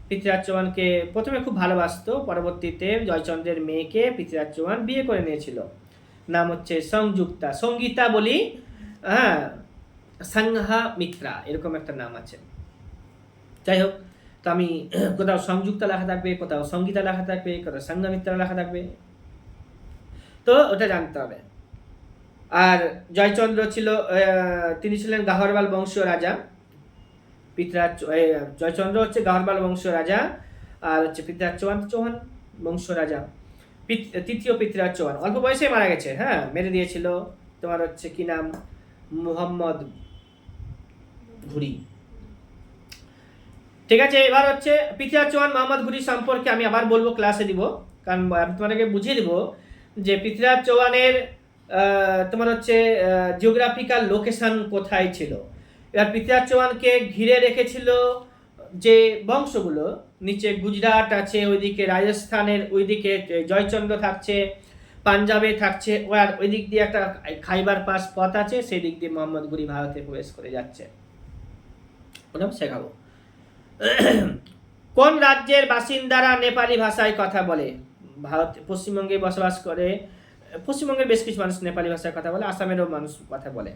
পৃথ্বীরাজ চৌহানকে প্রথমে খুব ভালোবাসতো, পরবর্তীতে জয়চন্দ্রের মেয়েকে পৃথ্বীরাজ চৌহান বিয়ে করে নিয়েছিল। নাম হচ্ছে সঙ্গীতা বলি, হ্যাঁ, সংঘা মিত্রা, এরকম একটা নাম আছে। যাই হোক, তো আমি কোথাও সংযুক্তা লেখা থাকবে, কোথাও সঙ্গীতা লেখা থাকবে, কোথাও সংঘমিত্রা লেখা থাকবে, তো ওটা জানতে হবে। আর জয়চন্দ্র তিনি ছিলেন গাহরবাল বংশীয় রাজা। জয়চন্দ্র হচ্ছে গাহরবাল বংশীয় রাজা, আর হচ্ছে পৃথ্বীরাজ চৌহান বংশীয় রাজা। তৃতীয় পৃথ্বীরাজ চৌহান অল্প বয়সে মারা গেছে, হ্যাঁ, মেরে দিয়েছিল তোমার হচ্ছে কি নাম? মোহাম্মদ ঘুরি। ঠিক আছে। এবার হচ্ছে পৃথ্বীরাজ চৌহান মোহাম্মদ ঘুরি সম্পর্কে আমি আবার বলবো, ক্লাসে দিব, কারণ আমি তোমাদেরকে বুঝিয়ে দিব যে পৃথ্বীরাজ চৌহানের তোমার হচ্ছে জিওগ্রাফিক্যাল লোকেশন কোথায় ছিল। এবার পৃথ্বীরাজ চৌহানকে ঘিরে রেখেছিল যে বংশগুলো, নিচে গুজরাট আছে, ওইদিকে রাজস্থানের ওইদিকে জয়চন্দ্র থাকছে, পাঞ্জাবে থাকছে, আর ওই দিক দিয়ে একটা খাইবার পাস পথ আছে, সেই দিক দিয়ে মোহাম্মদ ঘুরি ভারতে প্রবেশ করে যাচ্ছে। ওটা শেখাবো। কোন রাজ্যের বাসিন্দারা নেপালি ভাষায় কথা বলে? ভারত, পশ্চিমবঙ্গে বসবাস করে, পশ্চিমবঙ্গের বেশ কিছু মানুষ নেপালি ভাষায় কথা বলে, আসামেরও মানুষ কথা বলে।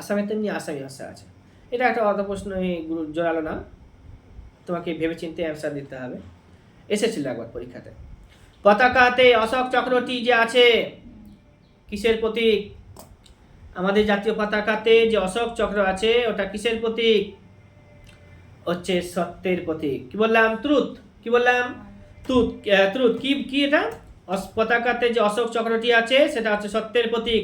আসামে তেমনি আসামি ভাষা আছে। এটা একটা অত প্রশ্ন জোরালো না, তোমাকে ভেবে চিন্তে অ্যান্সার দিতে হবে। এসেছিল একবার পরীক্ষাতে। পতাকাতে অশোক চক্রটি যে আছে কিসের প্রতীক? আমাদের জাতীয় পতাকাতে যে অশোক চক্র আছে ওটা কিসের প্রতীক? হচ্ছে সত্যের প্রতীক। কি বললাম? ট্রুথ। কি বললাম? ট্রুথ। ট্রুথ কি এটা? পতাকাতে যে অশোক চক্রটি আছে সেটা হচ্ছে সত্যের প্রতীক।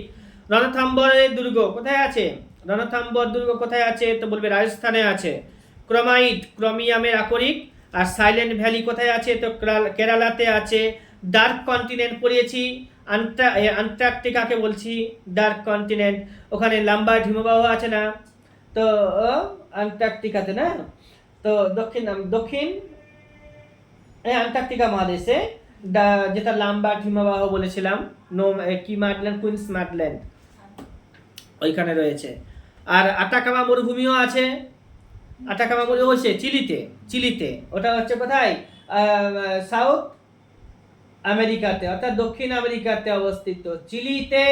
রণথম্বরের দুর্গ কোথায় আছে? রণথম্বর দুর্গ কোথায় আছে? তো বলবে রাজস্থানে আছে। ক্রোমিয়ামের আকরিক আর সাইলেন্ট ভ্যালি কোথায় আছে? তো কেরালাতে আছে। ডার্ক কন্টিনেন্ট পড়িয়েছি, আন্টার্কটিকাকে বলছি ডার্ক কন্টিনেন্ট। ওখানে লম্বা হিমবাহ আছে না? তো আন্টার্কটিকাতে না, তো দক্ষিণ আন্টার্কটিকা মহাদেশে যেটা লম্বা হিমবাহ বলেছিলাম, কি মার্টল্যান্ড, কুইন্স মার্টল্যান্ড, ওইখানে রয়েছে। আর আটাকামা মরুভূমিও আছে। আটাকামা মরুভূমি হচ্ছে চিলিতে। ওটা হচ্ছে কোথায়? সাউথ আমেরিকাতে, অর্থাৎ দক্ষিণ আমেরিকাতে অবস্থিত। চিলিতে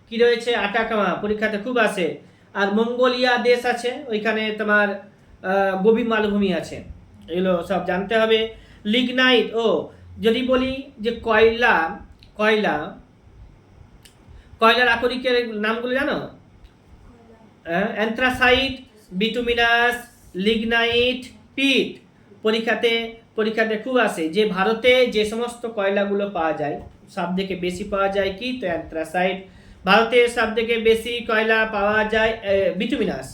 কি রয়েছে? আটাকামা, পরীক্ষাতে খুব আসে। আর মঙ্গোলিয়া দেশ আছে, ওইখানে তোমার গভীর মালভূমি আছে। এগুলো সব জানতে হবে। লিগনাইট, যদি বলি যে কয়লার আকরিকের নামগুলো জানো? অ্যান্থ্রাসাইট, বিটুমিনাস, লিগনাইট, পিট। পরীক্ষাতে খুব আসে যে ভারতে যে সমস্ত কয়লাগুলো পাওয়া যায় সব থেকে বেশি পাওয়া যায় কি? তো অ্যান্থ্রাসাইট। ভারতে সব থেকে বেশি কয়লা পাওয়া যায় বিটুমিনাস।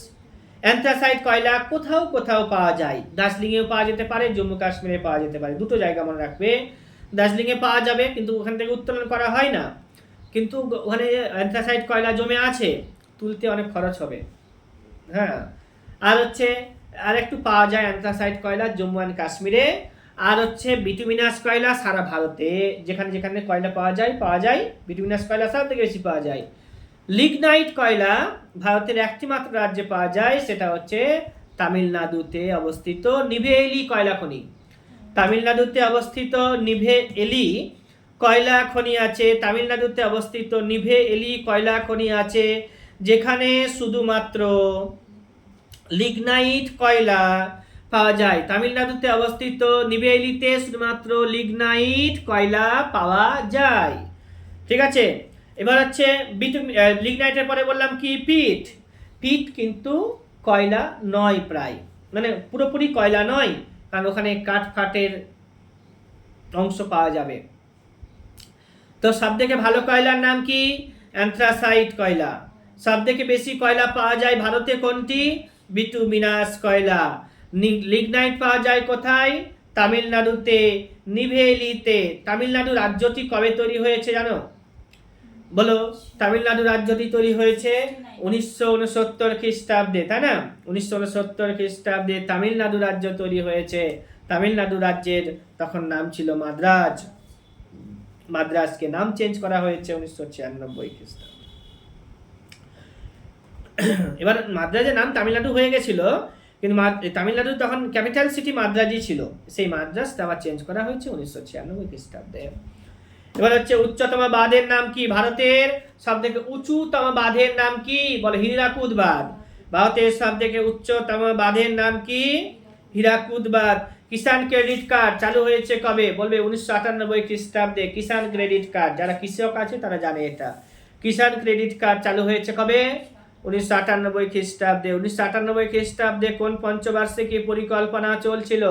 অ্যান্থ্রাসাইট কয়লা কোথাও পাওয়া যায়। দার্জিলিংয়েও পাওয়া যেতে পারে, জম্মু কাশ্মীরে পাওয়া যেতে পারে। দুটো জায়গা মনে রাখবে। দার্জিলিংয়ে পাওয়া যাবে কিন্তু ওখান থেকে উত্তোলন করা হয় না, কিন্তু ওখানে অ্যান্থ্রাসাইট কয়লা জমে আছে, তুলতে অনেক খরচ হবে। হ্যাঁ, আর হচ্ছে আর একটু পাওয়া যায় অ্যান্থ্রাসাইট কয়লা জম্মু অ্যান্ড কাশ্মীরে। আর হচ্ছে বিটুমিনাস কয়লা সারা ভারতে যেখানে কয়লা পাওয়া যায় বিটুমিনাস কয়লা সব থেকে বেশি পাওয়া যায়। লিগনাইট কয়লা ভারতের একটি মাত্র রাজ্যে পাওয়া যায়, সেটা হচ্ছে তামিলনাড়ুতে অবস্থিত নিভেলি কয়লা খনি। তামিলনাড়ুতে অবস্থিত নিভেলি কয়লা খনি আছে। তামিলনাড়ুতে অবস্থিত নিভেলি কয়লা খনি আছে, যেখানে শুধুমাত্র লিগনাইট কয়লা পাওয়া যায়। তামিলনাড়ুতে অবস্থিত নিভেলিতে শুধুমাত্র লিগনাইট কয়লা পাওয়া যায়। ঠিক আছে, এবার হচ্ছে লিগনাইটের পরে বললাম কি? পিট কিন্তু কয়লা নয়, প্রায় মানে পুরোপুরি কয়লা নয়, কারণ ওখানে কাঠফাটের অংশ পাওয়া যাবে। তো সব থেকে ভালো কয়লার নাম কি? অ্যান্থ্রাসাইট কয়লা। সব থেকে বেশি কয়লা পাওয়া যায় ভারতে কোনটি? বিটুমিনাস কয়লা। লিগনাইট পাওয়া যায় কোথায়? তামিলনাড়ুতে, নিভেলিতে। তামিলনাড়ু রাজ্যটি কবে তৈরি হয়েছে জানো? বলো। তামিলনাড়ু রাজ্যটি তৈরি হয়েছে 1969 খ্রিস্টাব্দে, তাই না? 1969 খ্রিস্টাব্দে তামিলনাড়ু রাজ্য তৈরি হয়েছে। তামিলনাড়ু রাজ্যের তখন নাম ছিল মাদ্রাজকে নাম চেঞ্জ করা হয়েছে 1996 খ্রিস্টাব্দে। এবার মাদ্রাজের নাম তামিলনাড়ু হয়ে গেছিল, কিন্তু তামিলনাড়ু তখন ক্যাপিটাল সিটি মাদ্রাজই ছিল, সেই মাদ্রাজটা আবার চেঞ্জ করা হয়েছে 1996 খ্রিস্টাব্দে। এবার হচ্ছে উচ্চতম বাঁধের নাম কি? ভারতের সব থেকে উঁচুতম বাঁধের নাম কি? বলে হীরাকুদ বাঁধ। ভারতের সব থেকে উচ্চতম বাঁধের নাম কি? হীরাকুদ বাঁধ। কিষাণ ক্রেডিট কার্ড চালু হয়েছে কবে? বলবে 1998 খ্রিস্টাব্দে। কিষাণ ক্রেডিট কার্ড, যারা কৃষক আছে তারা জানে এটা। কিষাণ ক্রেডিট কার্ড চালু হয়েছে কবে? 1998 খ্রিস্টাব্দে। 1998 খ্রিস্টাব্দে কোন পঞ্চবার্ষিকী পরিকল্পনা চলছিল?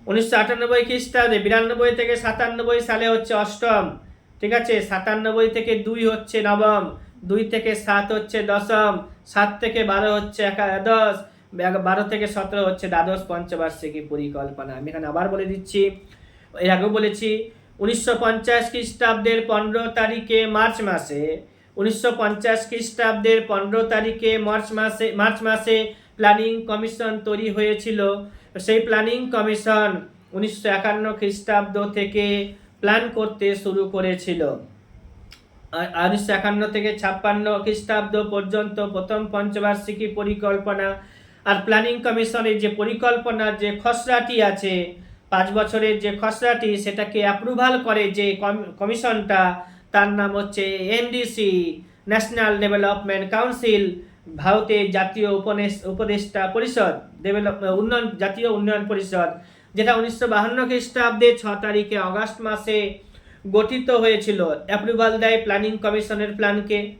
1998 খ্রিস্টাব্দে। 92 থেকে 97 সালে হচ্ছে অষ্টম। ঠিক আছে, 97 থেকে 2 হচ্ছে নবম, 2 থেকে 7 হচ্ছে দশম, 7 থেকে 12 হচ্ছে একাদশ, 12 থেকে 17 হচ্ছে দ্বাদশ পঞ্চবার্ষিকী পরিকল্পনা। আমি এখানে আবার বলে দিচ্ছি, এর আগেও বলেছি। 1950 খ্রিস্টাব্দের 15 তারিখে মার্চ মাসে 1950 খ্রিস্টাব্দের 15 তারিখে মার্চ মাসে প্ল্যানিং কমিশন তৈরি হয়েছিল। সেই প্ল্যানিং কমিশন 1951 খ্রিস্টাব্দ থেকে প্ল্যান করতে শুরু করেছিল। 1951 থেকে 56 খ্রিস্টাব্দ পর্যন্ত প্রথম পঞ্চবার্ষিকী পরিকল্পনা আর প্ল্যানিং কমিশনের যে পরিকল্পনার যে খসড়াটি আছে 5 বছরের যে খসড়াটি, সেটাকে অ্যাপ্রুভাল করে যে কমিশনটা, তার নাম হচ্ছে এনডিসি, ন্যাশনাল ডেভেলপমেন্ট কাউন্সিল, ভারতের জাতীয় উপদেষ্টা পরিষদ, জাতীয় উন্নয়ন পরিষদ, যেটা 1952 খ্রিস্টাব্দে 6 তারিখে অগাস্ট মাসে গঠিত হয়েছিল। অ্যাপ্রুভাল দেয় প্ল্যানিং কমিশনের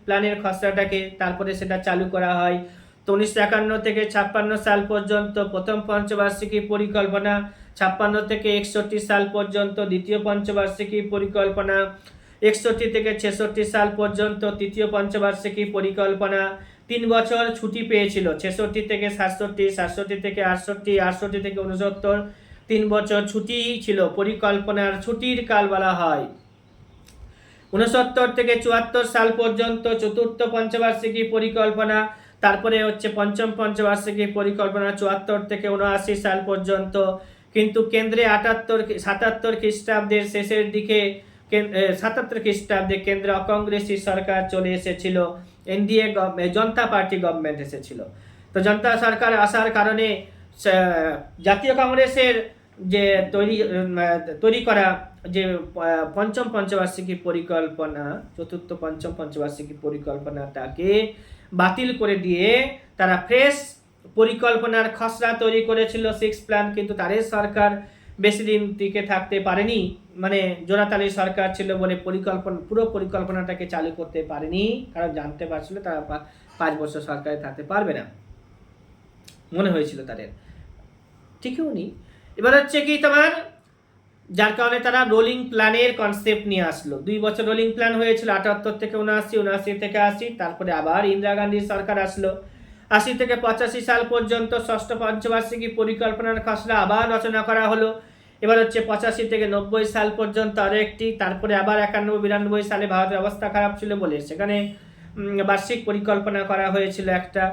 প্ল্যানের খসড়াটাকে, তারপরে সেটা চালু করা হয়। তো 1951 থেকে 56 সাল পর্যন্ত প্রথম পঞ্চবার্ষিকী পরিকল্পনা, 56 থেকে 61 সাল পর্যন্ত দ্বিতীয় পঞ্চবার্ষিকী পরিকল্পনা, 61 থেকে 66 সাল পর্যন্ত তৃতীয় পঞ্চবার্ষিকী পরিকল্পনা। 3 বছর ছুটি পেয়েছিল, 66 থেকে 67, 67 থেকে 68, 68 থেকে 69, 3 বছর ছুটি ছিল, পরিকল্পনার ছুটির কাল বলা হয়। 69 থেকে 74 সাল পর্যন্ত চতুর্থ পঞ্চবার্ষিকী পরিকল্পনা, তারপরে হচ্ছে পঞ্চম পঞ্চবার্ষিকী পরিকল্পনা 74 থেকে 79 সাল পর্যন্ত। কিন্তু কেন্দ্রে 77 খ্রিস্টাব্দের শেষের দিকে 77 খ্রিস্টাব্দে কেন্দ্রে অকংগ্রেসি সরকার চলে এসেছিল, এনডিএ জনতা পার্টি গভর্নমেন্ট এসেছিল। তো জনতা সরকার আসার কারণে জাতীয় কংগ্রেসের যে তৈরি করা যে পঞ্চম পঞ্চবার্ষিকী পরিকল্পনা, চতুর্থ পঞ্চম পঞ্চবার্ষিকী পরিকল্পনাটাকে বাতিল করে দিয়ে তারা ফ্রেশ পরিকল্পনার খসড়া তৈরি করেছিল, 6 প্ল্যান। কিন্তু তাদের সরকার বেশি দিন টিকে থাকতে পারেনি, মানে জোড়াতালি সরকার ছিল বলে পুরো পরিকল্পনাটাকে চালু করতে পারেনি, কারণ জানতে পারছিল তারা 5 বছর সরকারে থাকতে পারবে না, মনে হয়েছিল তাদের। ঠিকও নি। এবার হচ্ছে কি তোমার, যার কারণে তারা রোলিং প্ল্যানের কনসেপ্ট নিয়ে আসলো। 2 বছর রোলিং প্ল্যান হয়েছিল, 78 থেকে 79, 79 থেকে 80, তারপরে আবার ইন্দিরা গান্ধীর সরকার আসলো। 80 থেকে 85 সাল পর্যন্ত ষষ্ঠ পঞ্চবার্ষিকী পরিকল্পনার খসড়া আবার রচনা করা হলো। এবার হচ্ছে 85 থেকে 90 সাল পর্যন্ত আরও একটি, তারপরে আবার 91-92 সালে ভারতের অবস্থা খারাপ ছিল বলে সেখানে বার্ষিক পরিকল্পনা করা হয়েছিল একটা।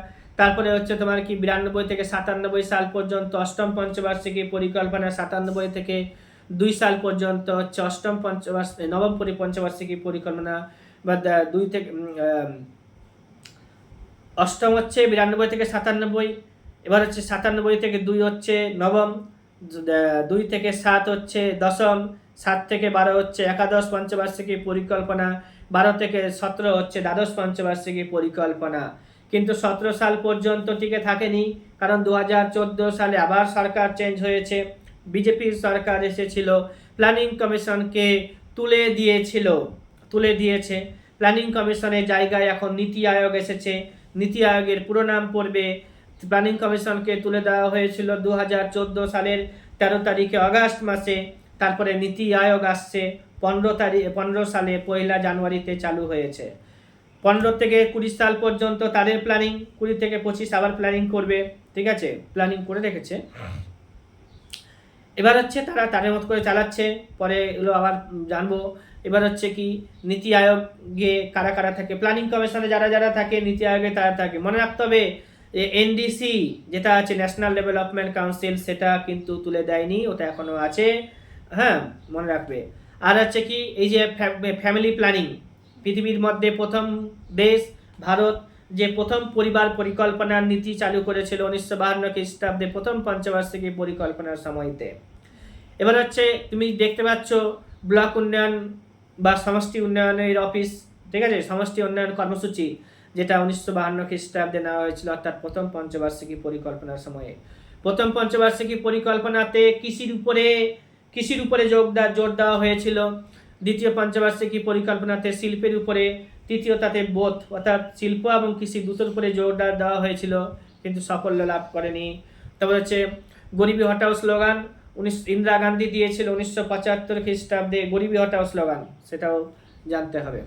তারপরে হচ্ছে তোমার কি 92 থেকে 97 সাল পর্যন্ত অষ্টম পঞ্চবার্ষিকী পরিকল্পনা, 97 থেকে 2 সাল পর্যন্ত হচ্ছে নবম পঞ্চবার্ষিকী পরিকল্পনা, বা 2 থেকে অষ্টম হচ্ছে 92 থেকে 97, এবার হচ্ছে 97 থেকে 2 হচ্ছে নবম, 2 থেকে 7 হচ্ছে দশম, 7 থেকে 12 হচ্ছে একাদশ পঞ্চবার্ষিকী পরিকল্পনা, 12 থেকে 17 হচ্ছে দ্বাদশ পঞ্চবার্ষিকী পরিকল্পনা। কিন্তু 17 সাল পর্যন্ত টিকে থাকেনি, কারণ 2014 সালে আবার সরকার চেঞ্জ হয়েছে, বিজেপির সরকার এসেছিল, প্ল্যানিং কমিশনকে তুলে দিয়েছে। প্ল্যানিং কমিশনের জায়গায় এখন নীতি আয়োগ এসেছে। নীতি আয়োগের পুরো নাম পড়বে, প্ল্যানিং কমিশনকে তুলে দেওয়া হয়েছিল 2014 সালের 13 তারিখে অগাস্ট মাসে, তারপরে নীতি আয়োগ আসছে 15 সালে 1 জানুয়ারিতে চালু হয়েছে। 15 থেকে 20 সাল পর্যন্ত তাদের প্ল্যানিং, 20 থেকে 25 আবার প্ল্যানিং করবে, ঠিক আছে, প্ল্যানিং করে রেখেছে। এবার হচ্ছে তারা তাদের মতো করে চালাচ্ছে, পরে এগুলো আবার জানবো। এবার হচ্ছে কি, নীতি আয়োগে কারা কারা থাকে, প্ল্যানিং কমিশনে যারা যারা থাকে, নীতি আয়োগে তারা থাকে। মনে রাখতে হবে এনডিসি যেটা আছে, ন্যাশনাল ডেভেলপমেন্ট কাউন্সিল, সেটা কিন্তু তুলে দেয়নি, ওটা এখনো আছে, হ্যাঁ, মনে রাখবে। আর হচ্ছে কি, এই যে ফ্যামিলি প্ল্যানিং, পৃথিবীর মধ্যে প্রথম দেশ ভারত যে প্রথম পরিবার পরিকল্পনার নীতি চালু করেছিল 1952 খ্রিস্টাব্দে প্রথম পঞ্চবার্ষিকী পরিকল্পনার সময়তে। এবার হচ্ছে তুমি দেখতে পাচ্ছ ব্লক উন্নয়ন বা সমষ্টি উন্নয়নের অফিস, ঠিক আছে, সমষ্টি উন্নয়ন কর্মসূচি, যেটা 1952 খ্রিস্টাব্দে নেওয়া হয়েছিল, অর্থাৎ প্রথম পঞ্চবার্ষিকী পরিকল্পনার সময়ে। প্রথম পঞ্চবার্ষিকী পরিকল্পনাতে কৃষির উপরে জোর দেওয়া হয়েছিল, দ্বিতীয় পঞ্চবার্ষিকী পরিকল্পনাতে শিল্পের উপরে, তৃতীয়টাতে বোধ অর্থাৎ শিল্প এবং কৃষি দুটোর উপরে জোর দেওয়া হয়েছিল, কিন্তু সাফল্য লাভ করেনি। তারপর হচ্ছে গরিবি হটাও স্লোগান ইন্দিরা গান্ধী দিয়েছিল 1975 খ্রিস্টাব্দে, গরিবি হটাও স্লোগান, সেটাও জানতে হবে।